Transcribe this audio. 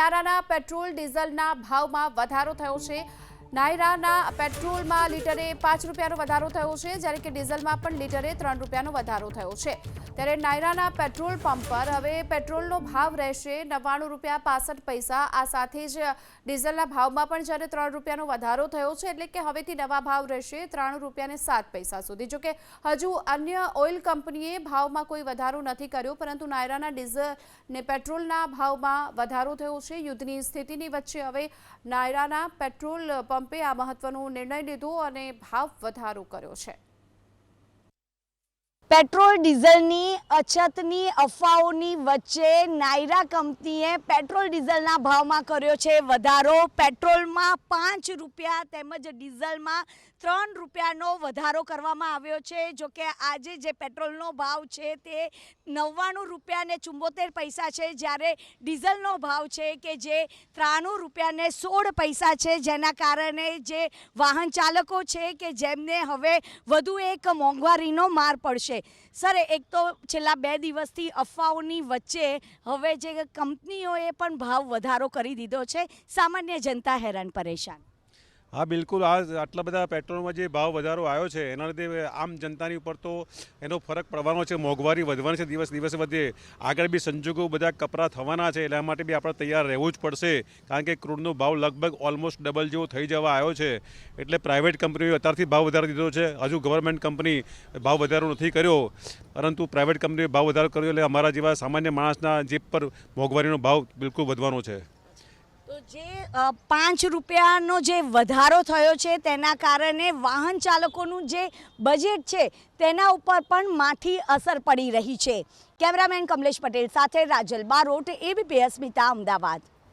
નાયરાના petrol ડીઝલના ભાવમાં વધારો થયો છે। નાયરાના પેટ્રોલમાં લીટરે 5 રૂપિયાનો વધારો થયો છે, જ્યારે કે ડીઝલમાં પણ લીટરે 3 રૂપિયાનો વધારો થયો છે। ત્યારે નાયરાના પેટ્રોલ પંપ પર હવે પેટ્રોલનો ભાવ રહેશે 99 રૂપિયા 65 પૈસા। આ સાથે જ ડીઝલના ભાવમાં પણ જ્યારે 3 રૂપિયાનો વધારો થયો છે, એટલે કે હવેથી નવા ભાવ રહેશે 93 રૂપિયા અને 7 પૈસા સુધી। જોકે હજુ અન્ય ઓઇલ કંપનીએ ભાવમાં કોઈ વધારો નથી કર્યો, પરંતુ નાયરાના ડીઝલ ને પેટ્રોલના ભાવમાં વધારો થયો છે। યુદ્ધની સ્થિતિની વચ્ચે હવે નાયરાના પેટ્રોલ પંપે આ મહત્વનો નિર્ણય લીધો અને ભાવ વધારો કર્યો છે। પેટ્રોલ ડીઝલની અછતની અફવાઓની વચ્ચે નાયરા કંપનીએ પેટ્રોલ ડીઝલના ભાવમાં કર્યો છે વધારો। પેટ્રોલમાં 5 રૂપિયા તેમજ ડીઝલમાં 3 રૂપિયાનો વધારો કરવામાં આવ્યો છે। જો કે આજે જે પેટ્રોલનો ભાવ છે તે 99 રૂપિયા અને 74 પૈસા છે, જ્યારે ડીઝલનો ભાવ છે કે જે 93 રૂપિયા અને 16 પૈસા છે, જેના કારણે જે વાહન ચાલકો છે કે જેમને હવે વધુ એક મોંઘવારીનો માર પડશે। સર, એક તો છેલ્લા 2 દિવસથી અફવાઓની વચ્ચે હવે જે કંપનીઓએ પણ ભાવ વધારો કરી દીધો છે, સામાન્ય જનતા હેરાન પરેશાન। हाँ बिल्कुल, आटला बधा पेट्रोल में जो भाव वधारो आयो छे एना लीधे आम जनतानी उपर तो एनो फरक पड़वानो छे। मोंघवारी वधवानी छे, दिवस दिवसे वधे। आगळ बी संजोगो बधा कपरा थवाना छे, एना माटे बी आपणे तैयार रहेवुं ज पड़शे, कारण के क्रूडनो भाव लगभग ऑलमोस्ट डबल जेवो थई जवा आयो छे। एटले प्राइवेट कंपनीओए अत्यारथी भाव वधारी दीधो छे। हजू गवर्नमेंट कंपनी भाव वधारो नथी कर्यो, परंतु प्राइवेट कंपनीए भाव वधारो कर्यो એટલે અમારા જેવા સામાન્ય માણસના જીપ પર મોંઘવારીનો ભાવ બિલકુલ વધવાનો છે। તો જે 5 રૂપિયાનો જે વધારો થયો છે તેના કારણે વાહન ચાલકોનું જે બજેટ છે તેના ઉપર પણ માઠી અસર પડી રહી છે। કેમેરામેન કમલેશ પટેલ સાથે રાજલ બારોટ, એબીપી અસ્મિતા, અમદાવાદ।